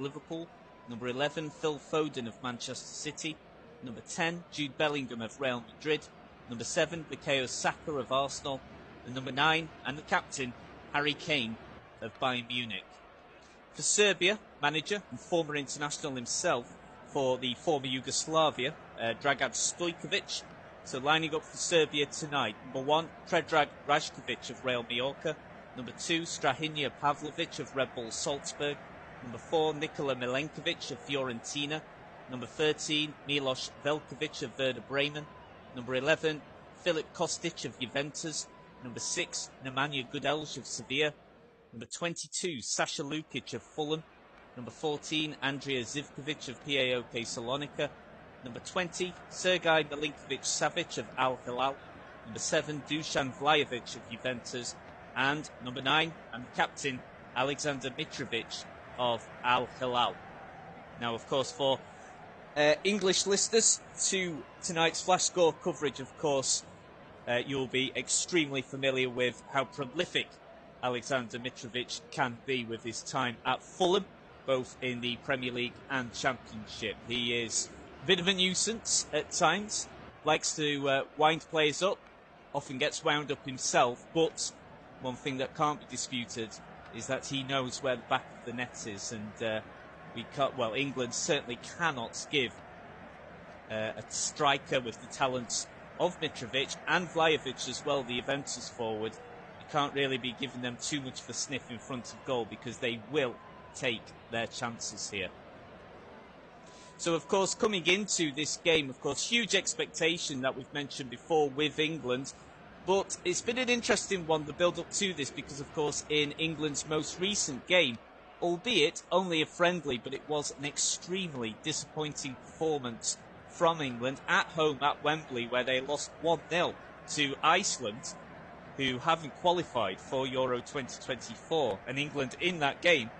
Liverpool. Number 11, Phil Foden of Manchester City. Number 10, Jude Bellingham of Real Madrid. Number 7, Bukayo Saka of Arsenal. And number 9, and the captain, Harry Kane of Bayern Munich. For Serbia, manager and former international himself for the former Yugoslavia, Dragan Stojkovic. So lining up for Serbia tonight, number 1, Predrag Rajkovic of Real Mallorca. Number 2, Strahinja Pavlovic of Red Bull Salzburg. Number 4, Nikola Milenkovic of Fiorentina. Number 13, Milos Velkovic of Werder Bremen. Number 11, Filip Kostic of Juventus. Number 6, Nemanja Gudelj of Sevilla. Number 22, Sasha Lukic of Fulham. Number 14, Andrija Zivkovic of PAOK Salonika. Number 20, Sergej Milinkovic-Savic of Al Hilal. Number 7, Dusan Vlahovic of Juventus. And number 9, and the captain, Alexander Mitrovic of Al Hilal. Now, of course, for English listeners to tonight's flash score coverage, of course, you'll be extremely familiar with how prolific Alexander Mitrovic can be with his time at Fulham, both in the Premier League and Championship. He is a bit of a nuisance at times, likes to wind players up, often gets wound up himself, but one thing that can't be disputed is that he knows where the back of the net is, and England certainly cannot give a striker with the talents of Mitrovic and Vlahovic as well, the Juventus forward. You can't really be giving them too much of a sniff in front of goal, because they will take their chances here. So, of course, coming into this game, of course, huge expectation that we've mentioned before with England. But it's been an interesting one, the build-up to this, because, of course, in England's most recent game, albeit only a friendly, but it was an extremely disappointing performance from England at home at Wembley, where they lost 1-0 to Iceland, who haven't qualified for Euro 2024. And England in that game,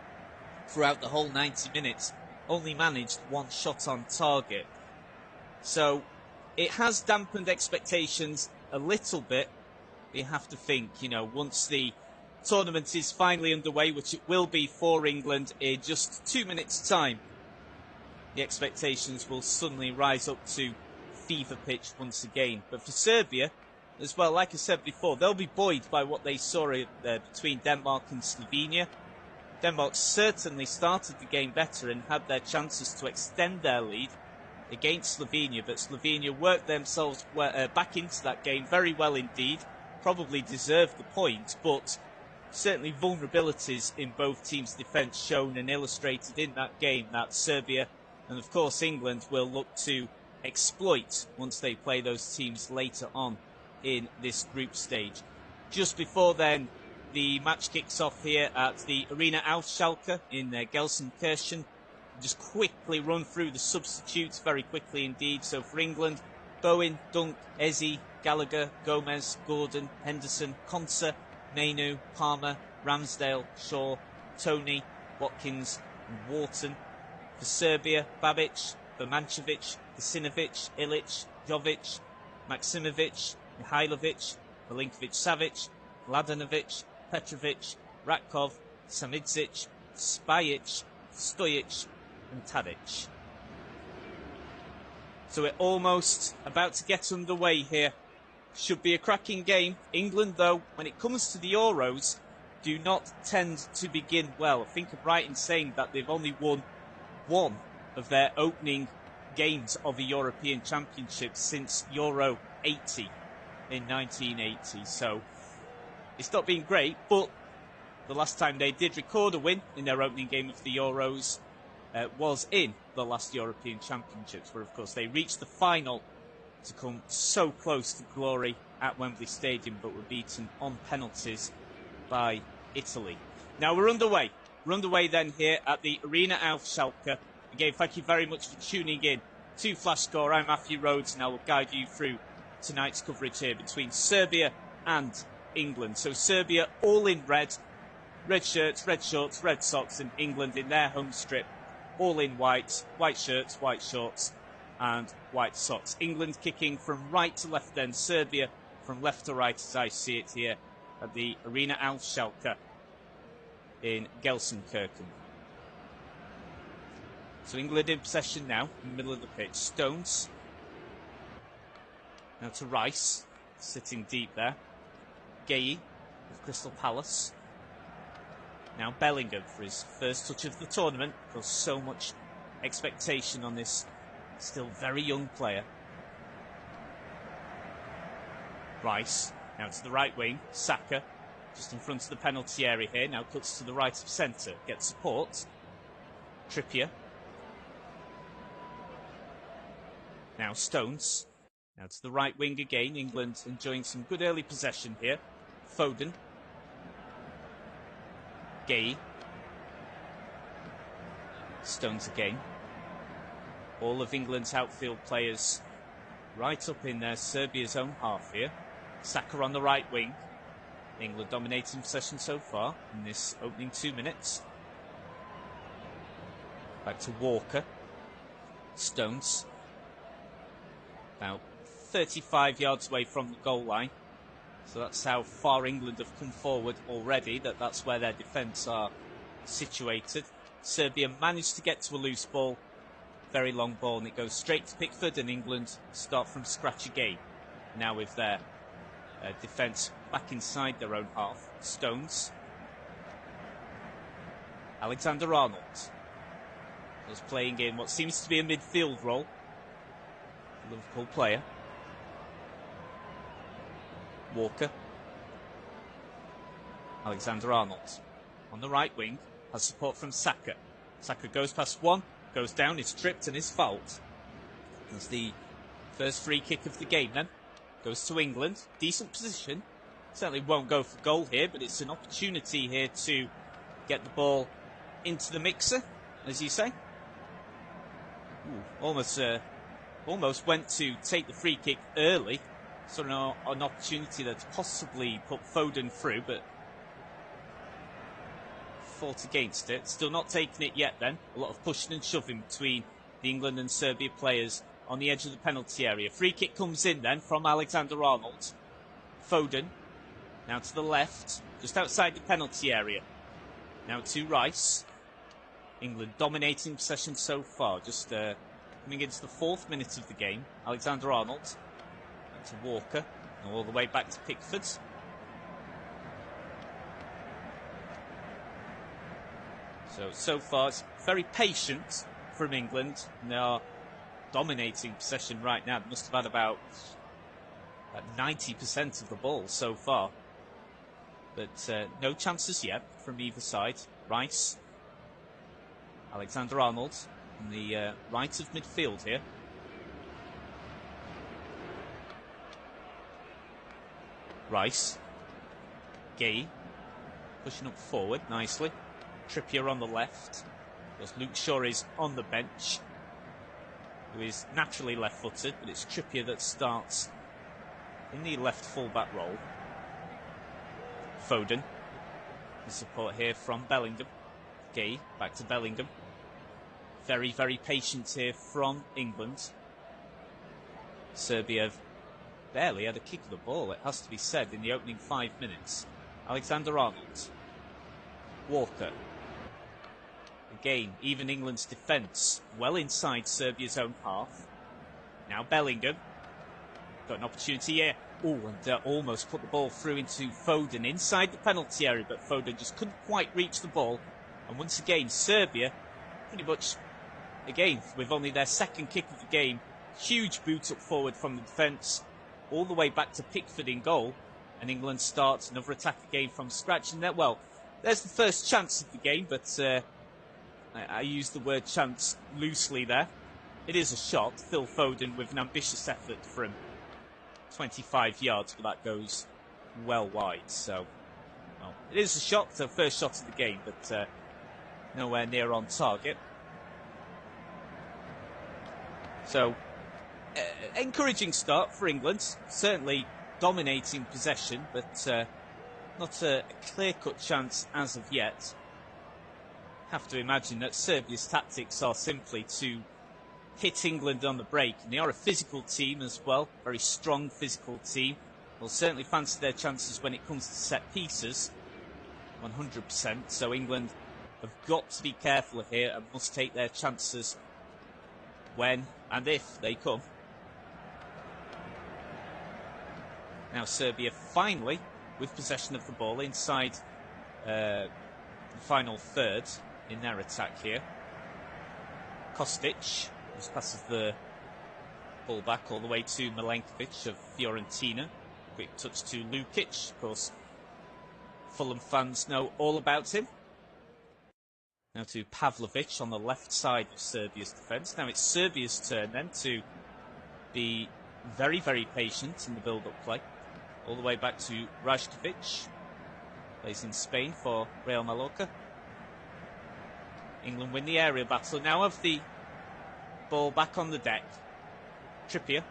throughout the whole 90 minutes, only managed one shot on target. So it has dampened expectations a little bit. You have to think, once the tournament is finally underway, which it will be for England in just 2 minutes' time, the expectations will suddenly rise up to fever pitch once again. But for Serbia, as well, like I said before, they'll be buoyed by what they saw between Denmark and Slovenia. Denmark certainly started the game better and had their chances to extend their lead against Slovenia, but Slovenia worked themselves back into that game very well indeed. Probably deserved the point, but certainly vulnerabilities in both teams' defence shown and illustrated in that game that Serbia and, of course, England will look to exploit once they play those teams later on in this group stage. Just before then, the match kicks off here at the Arena Aufschalke in Gelsenkirchen. Just quickly run through the substitutes very quickly indeed. So for England, Bowen, Dunk, Eze, Gallagher, Gomez, Gordon, Henderson, Konsa, Mainu, Palmer, Ramsdale, Shaw, Tony, Watkins and Wharton. For Serbia, Babic, Birmancevic, Kasinovic, Ilic, Jovic, Maksimovic, Mihailovic, Milinkovic-Savic, Mladenovic, Petrovic, Ratkov, Samidzic, Spajic, Stojic and Tadic. So we're almost about to get underway here. Should be a cracking game. England, though, when it comes to the Euros, do not tend to begin well. I think I'm right in saying that they've only won one of their opening games of the European Championship since Euro 80 in 1980. So it's not been great, but the last time they did record a win in their opening game of the Euros was in the last European Championships, where, of course, they reached the final to come so close to glory at Wembley Stadium, but were beaten on penalties by Italy. Now we're underway. We're underway then here at the Arena Aufschalke. Again, thank you very much for tuning in to Flash Score. I'm Matthew Rhodes, and I will guide you through tonight's coverage here between Serbia and England. So Serbia all in red. Red shirts, red shorts, red socks, and England in their home strip all in white. White shirts, white shorts and white socks. England kicking from right to left then. Serbia from left to right, as I see it here at the Arena Aufschalke in Gelsenkirchen. So England in possession now, in the middle of the pitch. Stones. Now to Rice, sitting deep there. Gay of Crystal Palace. Now Bellingham for his first touch of the tournament. There's so much expectation on this still very young player. Rice, now to the right wing. Saka, just in front of the penalty area here. Now cuts to the right of centre. Gets support. Trippier. Now Stones. Now to the right wing again. England enjoying some good early possession here. Foden. Gay. Stones again. All of England's outfield players right up in Serbia's own half here. Saka on the right wing. England dominating possession so far in this opening 2 minutes. Back to Walker. Stones. About 35 yards away from the goal line. So that's how far England have come forward already, that's where their defence are situated. Serbia managed to get to a loose ball, very long ball, and it goes straight to Pickford, and England start from scratch again. Now with their defence back inside their own half. Stones. Alexander-Arnold was playing in what seems to be a midfield role. Liverpool player. Walker. Alexander-Arnold on the right wing, has support from Saka. Saka goes past one, goes down, is tripped and is fouled. That's the first free kick of the game then. Goes to England. Decent position. Certainly won't go for goal here, but it's an opportunity here to get the ball into the mixer, as you say. Ooh, almost went to take the free kick early. Sort of an opportunity that possibly put Foden through, but fought against it. Still not taking it yet then. A lot of pushing and shoving between the England and Serbia players on the edge of the penalty area. Free kick comes in then from Alexander-Arnold. Foden, now to the left, just outside the penalty area. Now to Rice. England dominating possession so far, just coming into the 4th minute of the game. Alexander-Arnold, to Walker, and all the way back to Pickford. So far it's very patient from England, and they are dominating possession right now. They must have had about 90% of the ball so far, but no chances yet from either side. Rice, Alexander-Arnold on the right of midfield here. Rice. Gay. Pushing up forward nicely. Trippier on the left. Because Luke Shaw is on the bench, who is naturally left-footed, but it's Trippier that starts in the left full-back role. Foden. The support here from Bellingham. Gay. Back to Bellingham. Very, very patient here from England. Serbia have barely had a kick of the ball, it has to be said, in the opening 5 minutes. Alexander-Arnold. Walker. Again, even England's defence well inside Serbia's own half. Now Bellingham. Got an opportunity here. Oh, and almost put the ball through into Foden inside the penalty area, but Foden just couldn't quite reach the ball. And once again, Serbia, pretty much, again, with only their 2nd kick of the game, huge boot up forward from the defence, all the way back to Pickford in goal, and England starts another attack again from scratch. And that, well, there's the first chance of the game, but I use the word chance loosely there. It is a shot. Phil Foden with an ambitious effort from 25 yards, but that goes well wide. So, well, it is a shot, the first shot of the game, but nowhere near on target. So, encouraging start for England. Certainly dominating possession, but not a clear-cut chance as of yet. Have to imagine that Serbia's tactics are simply to hit England on the break. And they are a physical team as well, very strong physical team. Will certainly fancy their chances when it comes to set pieces, 100%. So England have got to be careful here and must take their chances when and if they come. Now Serbia finally with possession of the ball inside the final third in their attack here. Kostic just passes the ball back all the way to Milenkovic of Fiorentina. Quick touch to Lukic. Of course, Fulham fans know all about him. Now to Pavlovic on the left side of Serbia's defence. Now it's Serbia's turn then to be very, very patient in the build-up play. All the way back to Rajkovic. Plays in Spain for Real Mallorca. England win the area battle. Now have the ball back on the deck. Trippier.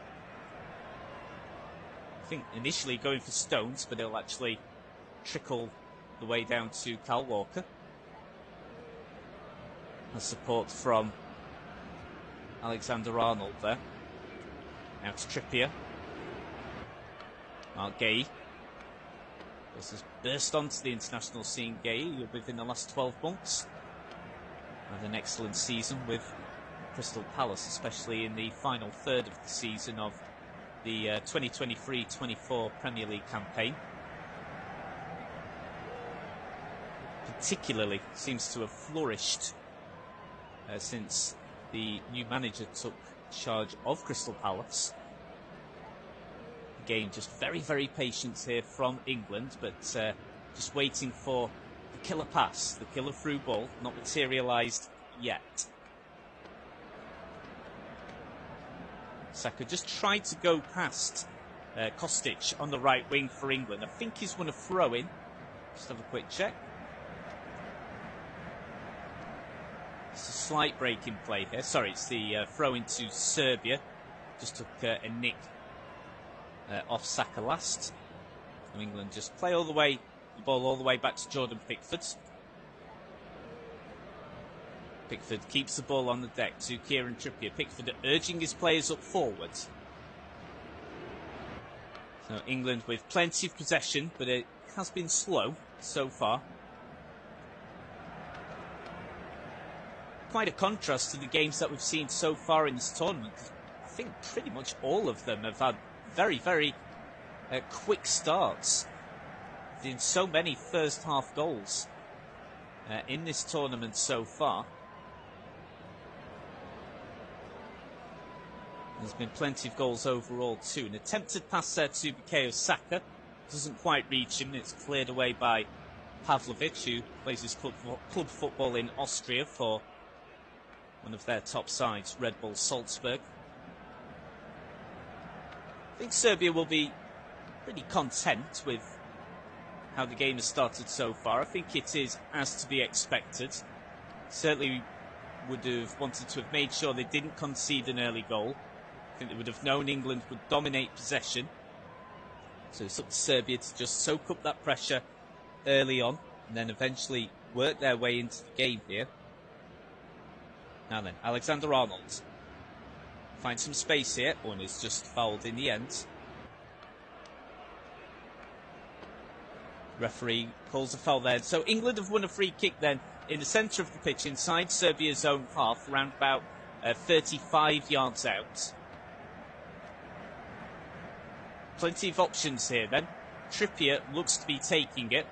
I think initially going for Stones, but it'll actually trickle the way down to Kyle Walker. And support from Alexander-Arnold there. Now to Trippier. Mark Gay. This has burst onto the international scene, Gay, within the last 12 months. Had an excellent season with Crystal Palace, especially in the final third of the season of the 2023-24 Premier League campaign. Particularly seems to have flourished since the new manager took charge of Crystal Palace. Again, just very, very patient here from England, but just waiting for the killer pass, the killer through ball, not materialised yet. Saka just tried to go past Kostic on the right wing for England. I think he's won a throw-in. Just have a quick check. It's a slight break in play here. Sorry, it's the throw-in to Serbia. Just took a nick off Saka last. So England just play the ball all the way back to Jordan Pickford. Pickford keeps the ball on the deck to Kieran Trippier. Pickford urging his players up forward. So England with plenty of possession, but it has been slow so far. Quite a contrast to the games that we've seen so far in this tournament. I think pretty much all of them have had very, very quick starts. In so many first half goals in this tournament so far. There's been plenty of goals overall too. An attempted pass there to Bukayo Saka. Doesn't quite reach him. It's cleared away by Pavlovic, who plays his club football in Austria for one of their top sides, Red Bull Salzburg. I think Serbia will be pretty content with how the game has started so far. I think it is as to be expected. Certainly would have wanted to have made sure they didn't concede an early goal. I think they would have known England would dominate possession. So it's up to Serbia to just soak up that pressure early on and then eventually work their way into the game here. Now then, Alexander-Arnold finds some space here, and is just fouled in the end. Referee calls a foul there. So England have won a free kick then in the centre of the pitch inside Serbia's own half, around about 35 yards out. Plenty of options here then. Trippier looks to be taking it.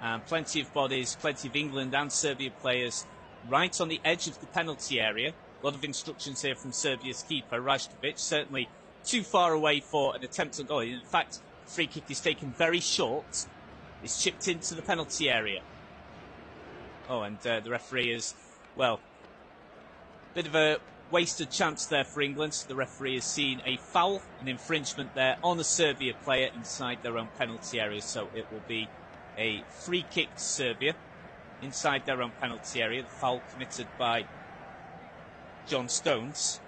And plenty of bodies, plenty of England and Serbia players right on the edge of the penalty area. A lot of instructions here from Serbia's keeper, Rajkovic. Certainly too far away for an attempt at goal. In fact, the free kick is taken very short. It's chipped into the penalty area. Oh, and the referee is, well, bit of a wasted chance there for England. The referee has seen a foul, an infringement there on a Serbia player inside their own penalty area. So it will be a free kick to Serbia inside their own penalty area. The foul committed by John Stones.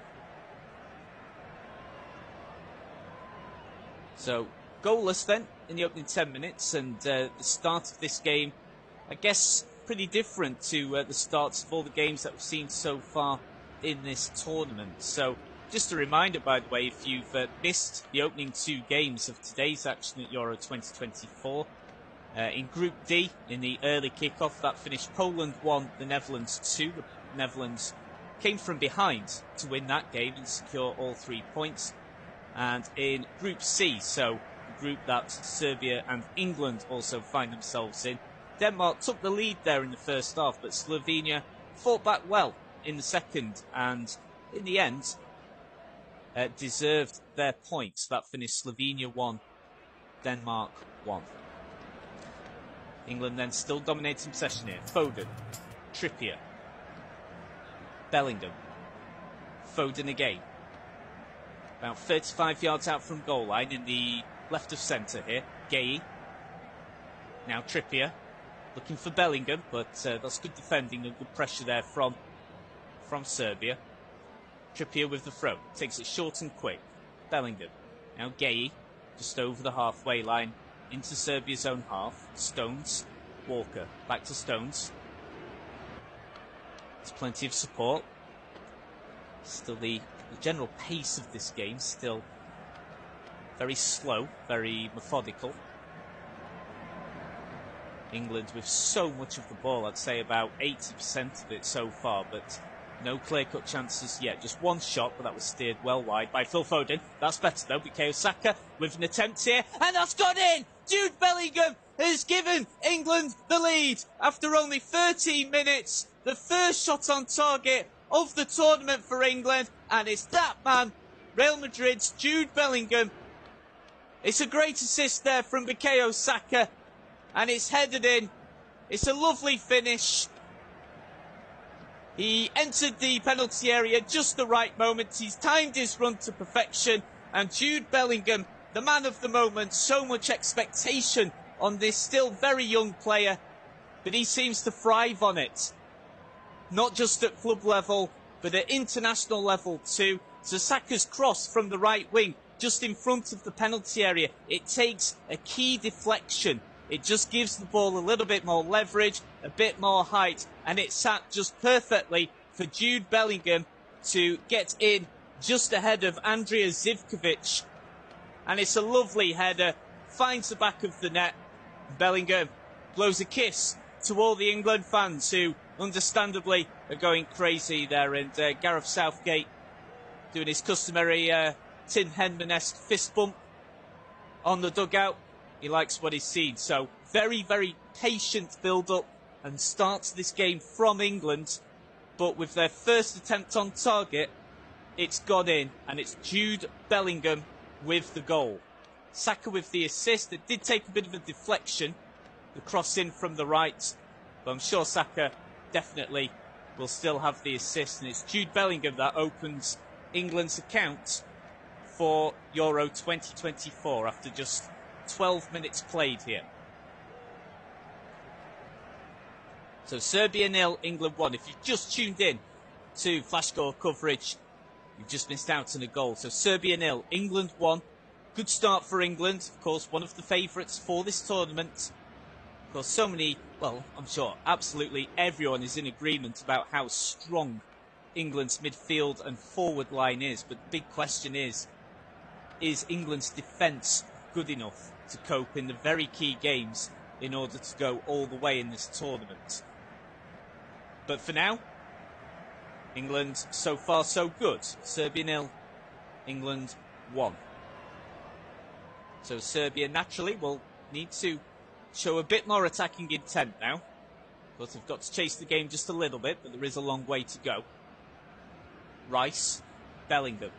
So goalless then in the opening 10 minutes, and the start of this game, I guess, pretty different to the starts of all the games that we've seen so far in this tournament. So just a reminder, by the way, if you've missed the opening two games of today's action at Euro 2024, In Group D, in the early kick-off, that finished Poland 1, the Netherlands 2. The Netherlands came from behind to win that game and secure all 3 points. And in Group C, so the group that Serbia and England also find themselves in, Denmark took the lead there in the first half, but Slovenia fought back well in the second, and in the end, deserved their points. That finished Slovenia 1, Denmark 1. England then still dominating possession here. Foden, Trippier, Bellingham, Foden again. About 35 yards out from goal line in the left of centre here. Gay. Now Trippier, looking for Bellingham, but that's good defending and good pressure there from Serbia. Trippier with the throw, takes it short and quick. Bellingham, now Gay, just over the halfway line. Into Serbia's own half. Stones. Walker. Back to Stones. There's plenty of support. Still the general pace of this game still very slow, very methodical. England with so much of the ball, I'd say about 80% of it so far, but no clear-cut chances yet. Just one shot, but that was steered well wide by Phil Foden. That's better though. Bukayo Saka with an attempt here, and that's gone in! Jude Bellingham has given England the lead after only 13 minutes. The first shot on target of the tournament for England, and it's that man, Real Madrid's Jude Bellingham. It's a great assist there from Bukayo Saka, and it's headed in. It's a lovely finish. He entered the penalty area just the right moment. He's timed his run to perfection, and Jude Bellingham, the man of the moment, so much expectation on this still very young player, but he seems to thrive on it. Not just at club level, but at international level too. So Saka's cross from the right wing, just in front of the penalty area, it takes a key deflection. It just gives the ball a little bit more leverage, a bit more height, and it sat just perfectly for Jude Bellingham to get in just ahead of Andrija Zivkovic. And it's a lovely header, finds the back of the net. Bellingham blows a kiss to all the England fans who understandably are going crazy there, and Gareth Southgate doing his customary Tim Henman-esque fist bump on the dugout. He likes what he's seen. So very, very patient build-up and starts this game from England, but with their first attempt on target, it's gone in, and it's Jude Bellingham with the goal. Saka with the assist. It did take a bit of a deflection, the cross in from the right, but I'm sure Saka definitely will still have the assist, and it's Jude Bellingham that opens England's account for Euro 2024 after just 12 minutes played here. So Serbia 0, England 1. If you've just tuned in to Flash Score coverage, you've just missed out on a goal. So Serbia 0, England 1. Good start for England. Of course, one of the favourites for this tournament. Of course, so many, well, I'm sure absolutely everyone is in agreement about how strong England's midfield and forward line is. But the big question is England's defence good enough to cope in the very key games in order to go all the way in this tournament? But for now, England so far so good. Serbia 0, England 1. So Serbia naturally will need to show a bit more attacking intent now. Of course, they've got to chase the game just a little bit, but there is a long way to go. Rice, Bellingham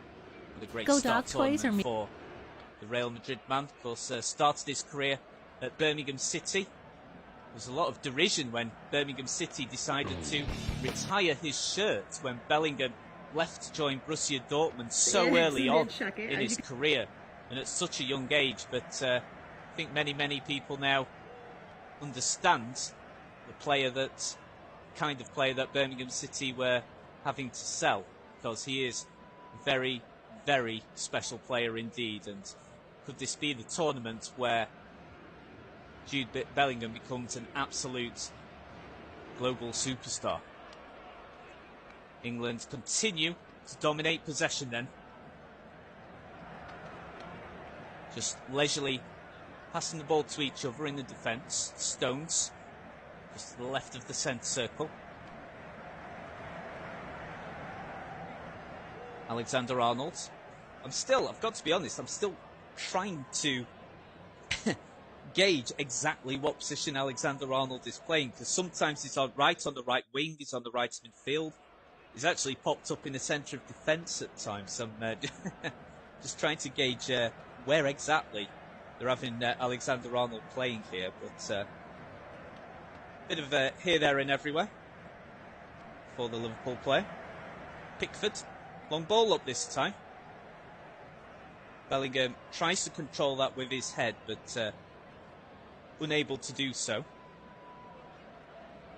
with a great start tournament for the Real Madrid man. Of course, started his career at Birmingham City. There was a lot of derision when Birmingham City decided to retire his shirt when Bellingham left to join Borussia Dortmund so early on in his career and at such a young age. But I think many people now understand the kind of player that Birmingham City were having to sell, because he is a very, very special player indeed. And could this be the tournament where Jude Bellingham becomes an absolute global superstar? England continue to dominate possession then. Just leisurely passing the ball to each other in the defence. Stones, just to the left of the centre circle. Alexander-Arnold. I've got to be honest, I'm still trying to gauge exactly what position Alexander-Arnold is playing, because sometimes he's on the right wing, he's on the right midfield. He's actually popped up in the centre of defence at times. I'm just trying to gauge where exactly they're having Alexander-Arnold playing here, but bit of here, there and everywhere for the Liverpool player. Pickford, long ball up this time. Bellingham tries to control that with his head, but unable to do so.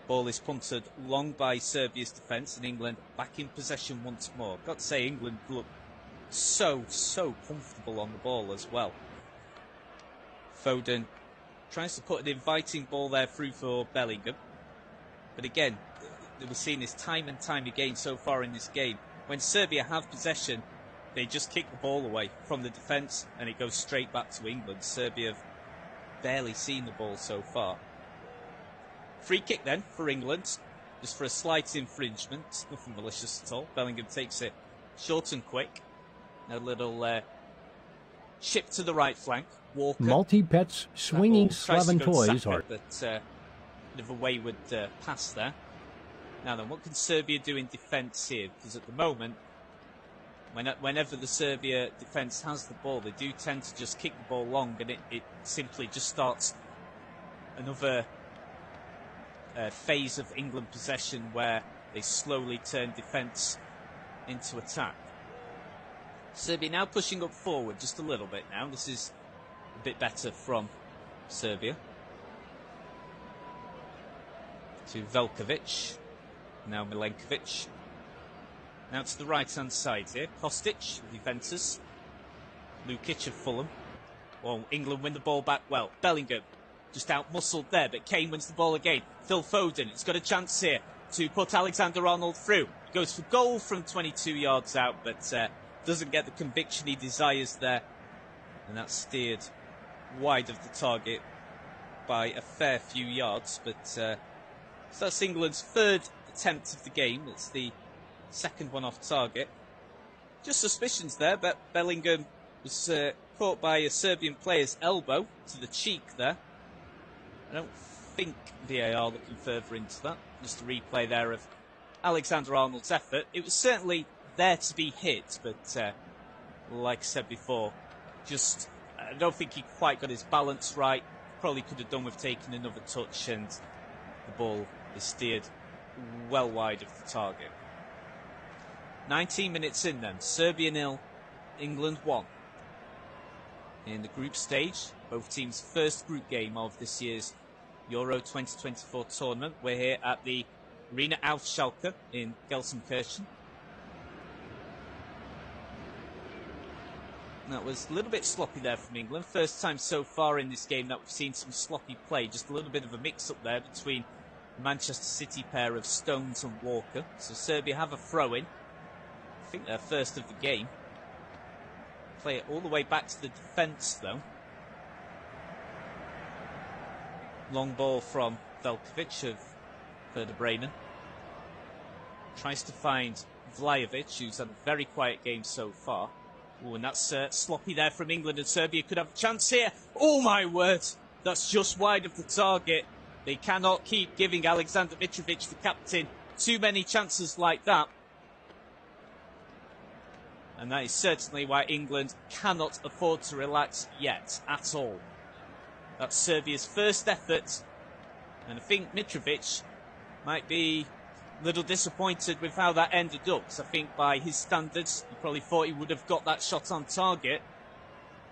Ball is punted long by Serbia's defence, and England back in possession once more. I've got to say, England look so comfortable on the ball as well. Foden tries to put an inviting ball there through for Bellingham. But again, we've seen this time and time again so far in this game. When Serbia have possession, they just kick the ball away from the defence and it goes straight back to England. Serbia have barely seen the ball so far. Free kick then for England, just for a slight infringement. Nothing malicious at all. Bellingham takes it short and quick. A little chip to the right flank. Walker. Multi-pets swinging Slaven toys are... But bit of a wayward pass there. Now then, what can Serbia do in defence here? Because at the moment, whenever the Serbia defence has the ball, they do tend to just kick the ball long, and it simply just starts another phase of England possession where they slowly turn defence into attack. Serbia now pushing up forward just a little bit now. This is a bit better from Serbia. To Veljkovic. Now Milenkovic. Now to the right-hand side here. Kostic, Juventus. Lukic of Fulham. Well, England win the ball back well. Bellingham just out-muscled there, but Kane wins the ball again. Phil Foden, he's got a chance here to put Alexander-Arnold through. He goes for goal from 22 yards out, but doesn't get the conviction he desires there. And that's steered wide of the target by a fair few yards. But so that's England's third attempt of the game. It's the second one off target. Just suspicions there, but Bellingham was caught by a Serbian player's elbow to the cheek there. I don't think VAR looking further into that. Just a replay there of Alexander-Arnold's effort. It was certainly there to be hit, but like I said before, just I don't think he quite got his balance right. Probably could have done with taking another touch, and the ball is steered well wide of the target. 19 minutes in then, Serbia 0, England 1. In the group stage, both teams' first group game of this year's Euro 2024 tournament. We're here at the Arena auf Schalke in Gelsenkirchen. That was a little bit sloppy there from England. First time so far in this game that we've seen some sloppy play. Just a little bit of a mix-up there between the Manchester City pair of Stones and Walker. So Serbia have a throw-in. I think they're first of the game. Play it all the way back to the defence, though. Long ball from Veljkovic of Werder Bremen. Tries to find Vlahovic, who's had a very quiet game so far. Oh, and that's sloppy there from England, and Serbia could have a chance here. Oh, my word. That's just wide of the target. They cannot keep giving Alexander Mitrovic, the captain, too many chances like that. And that is certainly why England cannot afford to relax yet, at all. That's Serbia's first effort. And I think Mitrovic might be a little disappointed with how that ended up. So I think by his standards, he probably thought he would have got that shot on target.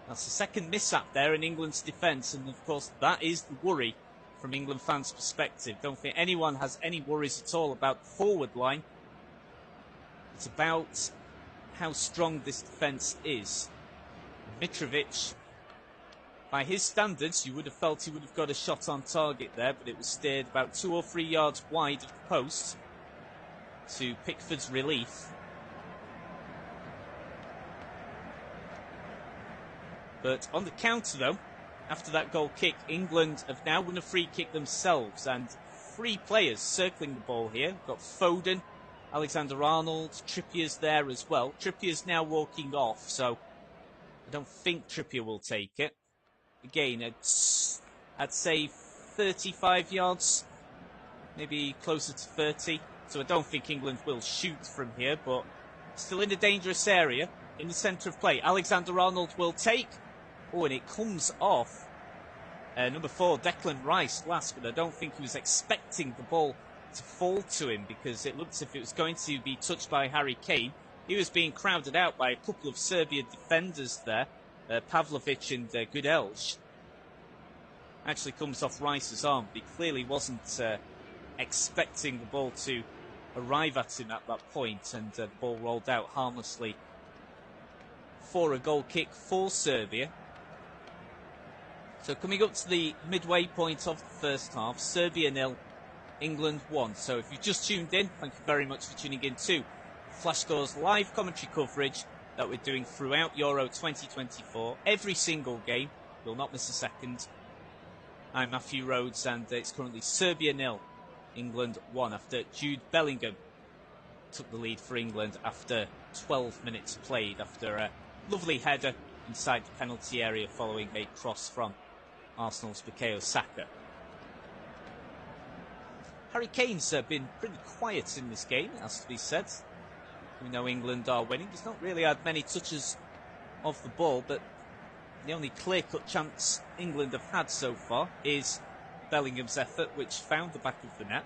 That's the second mishap there in England's defence. And of course, that is the worry from England fans' perspective. Don't think anyone has any worries at all about the forward line. It's about how strong this defence is. Mitrovic, by his standards, you would have felt he would have got a shot on target there, but it was steered about 2 or 3 yards wide of the post to Pickford's relief. But on the counter, though, after that goal kick, England have now won a free kick themselves, and 3 players circling the ball here. We've got Foden, Alexander-Arnold, Trippier's there as well. Trippier's now walking off, so I don't think Trippier will take it. Again, I'd say 35 yards, maybe closer to 30. So I don't think England will shoot from here, but still in a dangerous area in the centre of play. Alexander-Arnold will take. Oh, and it comes off number 4, Declan Rice, last, but I don't think he was expecting the ball to fall to him because it looked as if it was going to be touched by Harry Kane. He was being crowded out by a couple of Serbian defenders there, Pavlovic and Gudelj. Actually comes off Rice's arm, but he clearly wasn't expecting the ball to arrive at him at that point, and the ball rolled out harmlessly for a goal kick for Serbia. So coming up to the midway point of the first half, Serbia 0, England 1. So if you've just tuned in, thank you very much for tuning in to Flash Scores live commentary coverage that we're doing throughout Euro 2024. Every single game, you'll not miss a second. I'm Matthew Rhodes, and it's currently Serbia 0, England 1, after Jude Bellingham took the lead for England after 12 minutes played, after a lovely header inside the penalty area following a cross from Arsenal's Bukayo Saka. Harry Kane's been pretty quiet in this game, it has to be said. We know England are winning. He's not really had many touches of the ball, but the only clear-cut chance England have had so far is Bellingham's effort, which found the back of the net.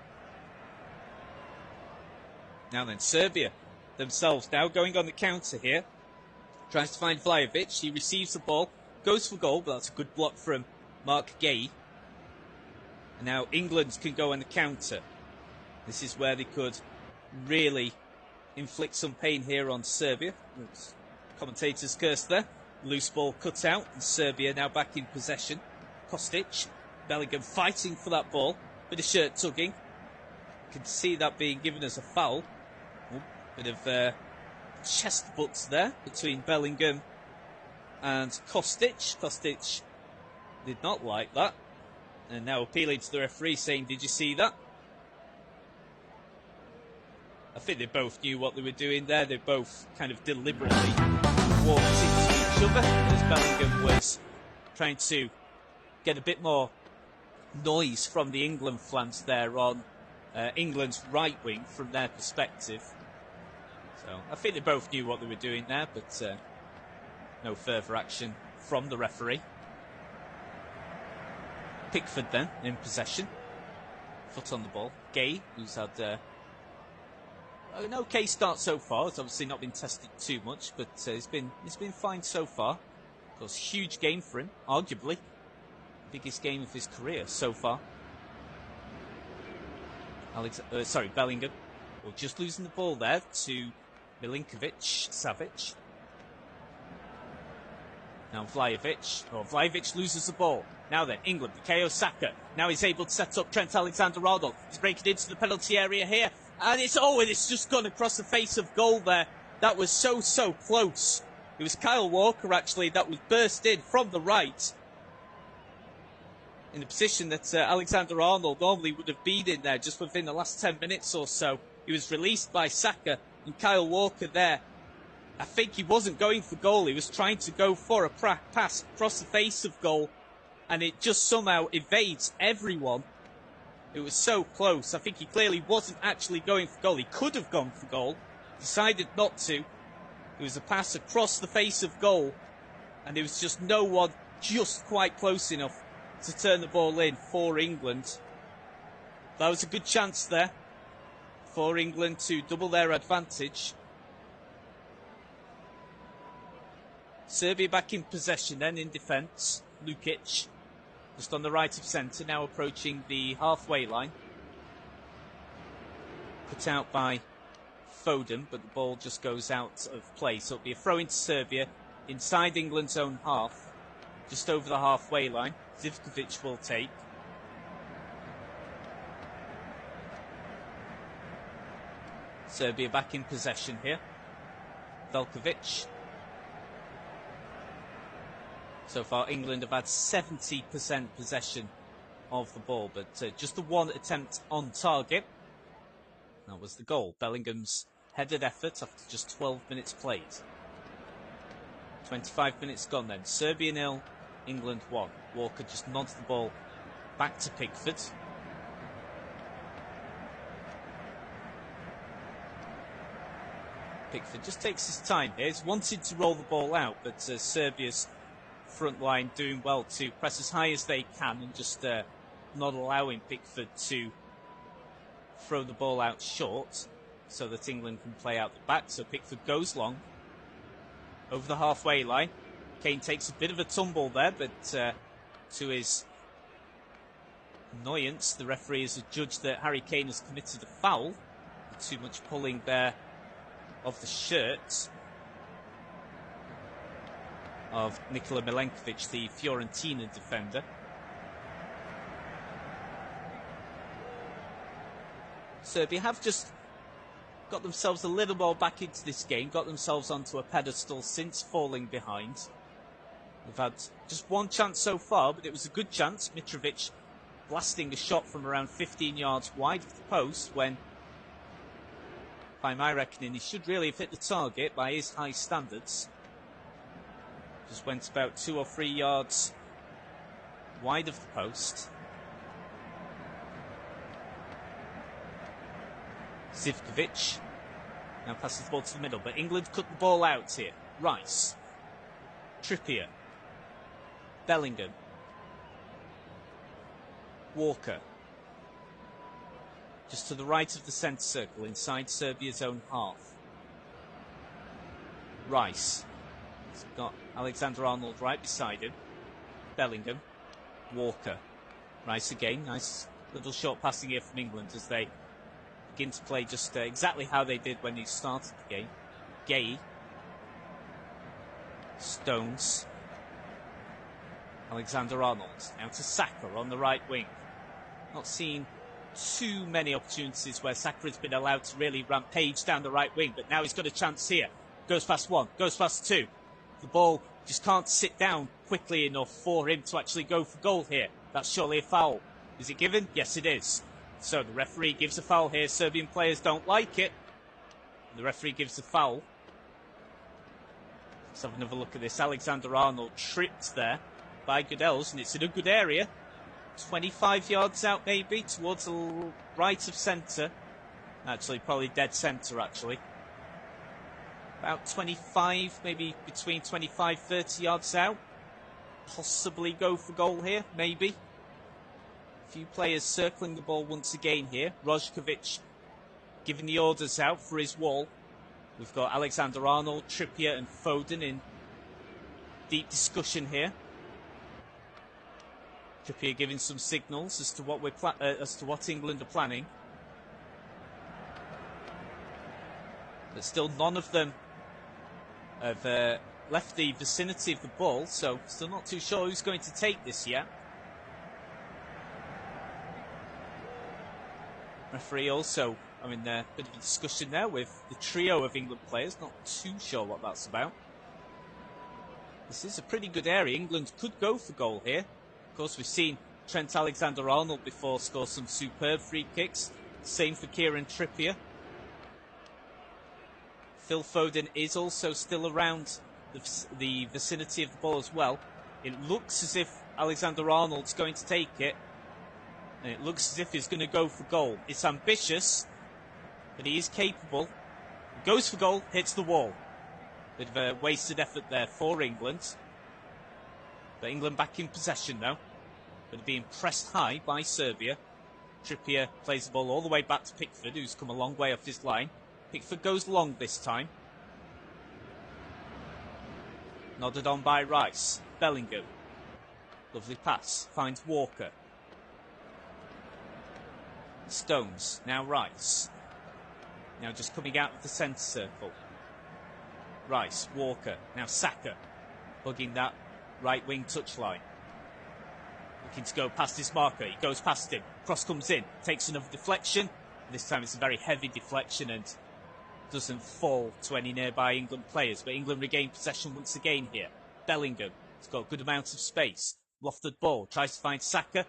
Now then, Serbia themselves now going on the counter here. Tries to find Vlahovic. He receives the ball, goes for goal, but that's a good block from Mark Gay. And now England can go on the counter. This is where they could really inflict some pain here on Serbia. Commentators cursed there. Loose ball cut out, and Serbia now back in possession. Kostic, Bellingham fighting for that ball. Bit of shirt tugging. You can see that being given as a foul. Oh, bit of chest butts there between Bellingham and Kostic. Kostic did not like that, and now appealing to the referee, saying, "Did you see that?" I think they both knew what they were doing there. They both kind of deliberately walked into each other as Bellingham was trying to get a bit more noise from the England flanks there on England's right wing from their perspective. So I think they both knew what they were doing there, but no further action from the referee. Pickford then in possession. Foot on the ball. Gay, who's had an okay start so far. It's obviously not been tested too much, but he's been fine so far. Of course, huge game for him, arguably the biggest game of his career so far. Bellingham. Well, just losing the ball there to Milinkovic-Savic. Now Vlahovic. Oh, Vlahovic loses the ball. Now then, England, Bukayo Saka. Now he's able to set up Trent Alexander-Arnold. He's breaking into the penalty area here. And it's just gone across the face of goal there. That was so close. It was Kyle Walker, actually, that was burst in from the right. In the position that Alexander-Arnold normally would have been in there just within the last 10 minutes or so. He was released by Saka, and Kyle Walker there, I think he wasn't going for goal. He was trying to go for a pass across the face of goal, and it just somehow evades everyone. It was so close. I think he clearly wasn't actually going for goal. He could have gone for goal, decided not to. It was a pass across the face of goal, and there was just no one just quite close enough to turn the ball in for England. That was a good chance there for England to double their advantage. Serbia back in possession then in defence. Lukic just on the right of centre, now approaching the halfway line. Put out by Foden, but the ball just goes out of play. So it'll be a throw into Serbia inside England's own half, just over the halfway line. Zivkovic will take. Serbia back in possession here. Velkovic. So far, England have had 70% possession of the ball, but just the one attempt on target. That was the goal. Bellingham's headed effort after just 12 minutes played. 25 minutes gone then. Serbia 0, England 1. Walker just nods the ball back to Pickford. Pickford just takes his time here. He's wanted to roll the ball out, but Serbia's front line doing well to press as high as they can and just not allowing Pickford to throw the ball out short so that England can play out the back. So Pickford goes long over the halfway line. Kane takes a bit of a tumble there, but to his annoyance, the referee has adjudged that Harry Kane has committed a foul. Too much pulling there of the shirt of Nikola Milenkovic, the Fiorentina defender. Serbia have just got themselves a little more back into this game, got themselves onto a pedestal since falling behind. They've had just one chance so far, but it was a good chance. Mitrovic blasting a shot from around 15 yards wide of the post when, by my reckoning, he should really have hit the target by his high standards. Just went about 2 or 3 yards wide of the post. Zivkovic now passes the ball to the middle, but England cut the ball out here. Rice, Trippier, Bellingham, Walker. Just to the right of the centre circle, inside Serbia's own half. Rice. He's got Alexander-Arnold right beside him. Bellingham. Walker. Rice again. Nice little short passing here from England as they begin to play just exactly how they did when they started the game. Gay. Stones. Alexander-Arnold. Now to Saka on the right wing. Not seen too many opportunities where Saka has been allowed to really rampage down the right wing, but now he's got a chance here. Goes past one, goes past two. The ball just can't sit down quickly enough for him to actually go for goal here. That's surely a foul. Is it given? Yes, it is. So the referee gives a foul here. Serbian players don't like it. The referee gives a foul. Let's have another look at this. Alexander-Arnold tripped there by Goodels, and it's in a good area. 25 yards out maybe, towards the right of centre. Actually, probably dead centre, actually. About 25, maybe between 25, 30 yards out. Possibly go for goal here, maybe. A few players circling the ball once again here. Rojkovic giving the orders out for his wall. We've got Alexander-Arnold, Trippier and Foden in deep discussion here. Trippier giving some signals as to what England are planning, but still none of them have left the vicinity of the ball, so still not too sure who's going to take this yet. Referee also, a bit of a discussion there with the trio of England players. Not too sure what that's about. This is a pretty good area. England could go for goal here. Of course, we've seen Trent Alexander-Arnold before score some superb free kicks. Same for Kieran Trippier. Phil Foden is also still around the vicinity of the ball as well. It looks as if Alexander-Arnold's going to take it. And it looks as if he's going to go for goal. It's ambitious, but he is capable. He goes for goal, hits the wall. Bit of a wasted effort there for England. But England back in possession now. But being pressed high by Serbia. Trippier plays the ball all the way back to Pickford, who's come a long way off his line. Pickford goes long this time. Nodded on by Rice. Bellingham. Lovely pass. Finds Walker. Stones. Now Rice. Now just coming out of the centre circle. Rice. Walker. Now Saka. Hugging that right wing touchline. Looking to go past his marker. He goes past him. Cross comes in. Takes another deflection. This time it's a very heavy deflection and doesn't fall to any nearby England players. But England regain possession once again here. Bellingham. It's got a good amount of space. Lofted ball, tries to find Saka.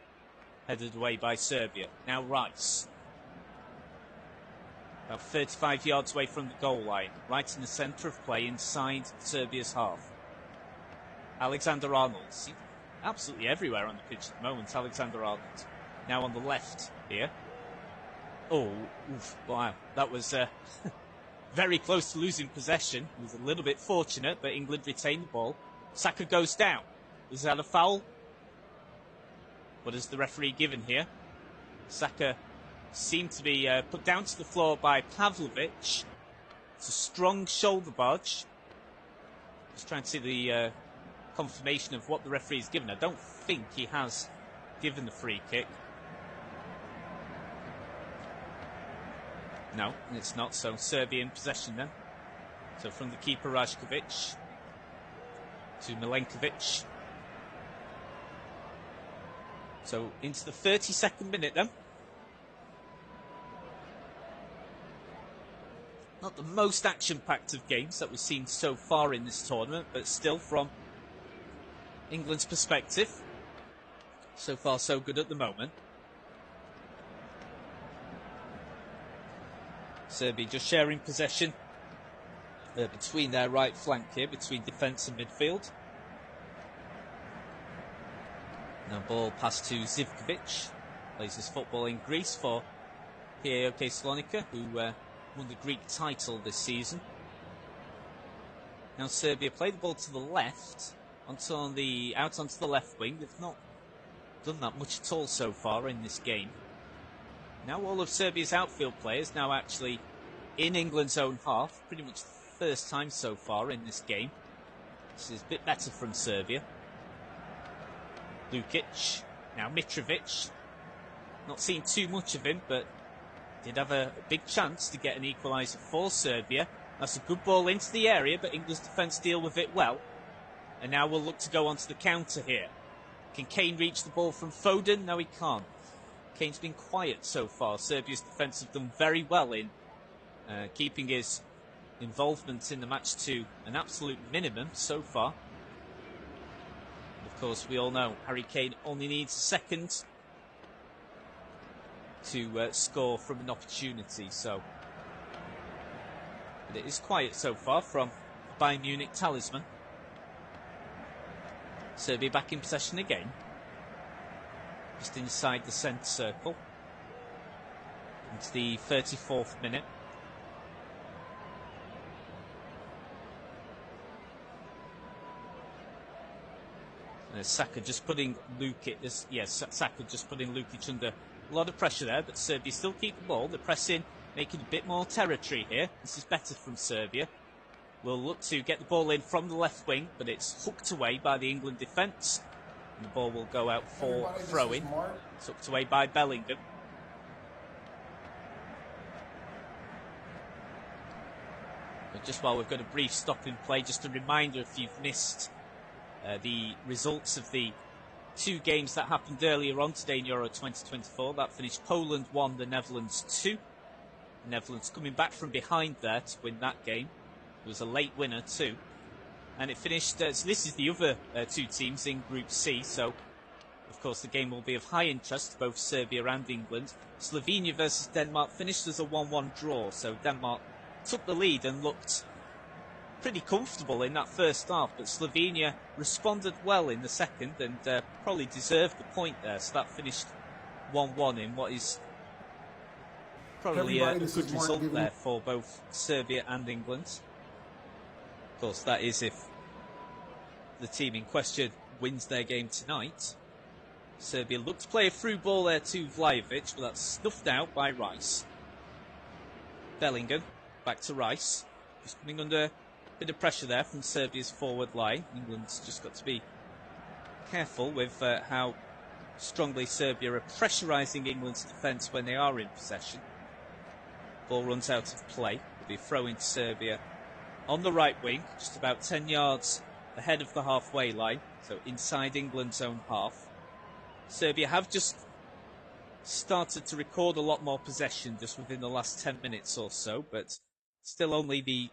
Headed away by Serbia. Now Rice. About 35 yards away from the goal line. Right in the centre of play inside Serbia's half. Alexander-Arnold. Absolutely everywhere on the pitch at the moment, Alexander-Arnold. Now on the left here. Oh, oof, wow. That was very close to losing possession. He was a little bit fortunate, but England retained the ball. Saka goes down. Is that a foul? What has the referee given here? Saka seemed to be put down to the floor by Pavlovic. It's a strong shoulder barge. Just trying to see the confirmation of what the referee's given. I don't think he has given the free kick. No, it's not. So Serbia in possession then. So from the keeper Rajkovic to Milenkovic. So into the 32nd minute then. Not the most action-packed of games that we've seen so far in this tournament, but still from England's perspective, so far so good at the moment. Serbia just sharing possession between their right flank here, between defence and midfield. Now ball passed to Zivkovic, plays his football in Greece for PAOK Salonika, who won the Greek title this season. Now Serbia play the ball to the left, out onto the left wing. They've not done that much at all so far in this game. Now all of Serbia's outfield players now actually in England's own half, pretty much the first time so far in this game. This is a bit better from Serbia. Lukic, now Mitrovic. Not seen too much of him, but did have a big chance to get an equaliser for Serbia. That's a good ball into the area, but England's defence deal with it well. And now we'll look to go onto the counter here. Can Kane reach the ball from Foden? No, he can't. Kane's been quiet so far. Serbia's defence have done very well in keeping his involvement in the match to an absolute minimum so far. And of course, we all know Harry Kane only needs a second to score from an opportunity. So, but it is quiet so far from the Bayern Munich talisman. Serbia back in possession again. Just inside the centre circle. Into the 34th minute. Saka just putting Lukic. Saka just putting Lukic under a lot of pressure there, but Serbia still keep the ball. They're pressing, making a bit more territory here. This is better from Serbia. We'll look to get the ball in from the left wing, but it's hooked away by the England defence. And the ball will go out for throw-in. It's hooked away by Bellingham. But just while we've got a brief stop in play, just a reminder if you've missed the results of the two games that happened earlier on today in Euro 2024. That finished Poland 1, the Netherlands 2. The Netherlands coming back from behind there to win that game. It was a late winner too. And it finished, so this is the other two teams in Group C, so of course the game will be of high interest to both Serbia and England. Slovenia versus Denmark finished as a 1-1 draw, so Denmark took the lead and looked pretty comfortable in that first half, but Slovenia responded well in the second and probably deserved the point there, so that finished 1-1 in what is probably a good result there for both Serbia and England. Of course, that is if the team in question wins their game tonight. Serbia looked to play a through ball there to Vlahovic, but that's snuffed out by Rice. Bellingham, back to Rice. Just coming under a bit of pressure there from Serbia's forward line. England's just got to be careful with how strongly Serbia are pressurising England's defence when they are in possession. Ball runs out of play. It'll be a throw into Serbia on the right wing, just about 10 yards ahead of the halfway line, so inside England's own half. Serbia have just started to record a lot more possession just within the last 10 minutes or so, but still only the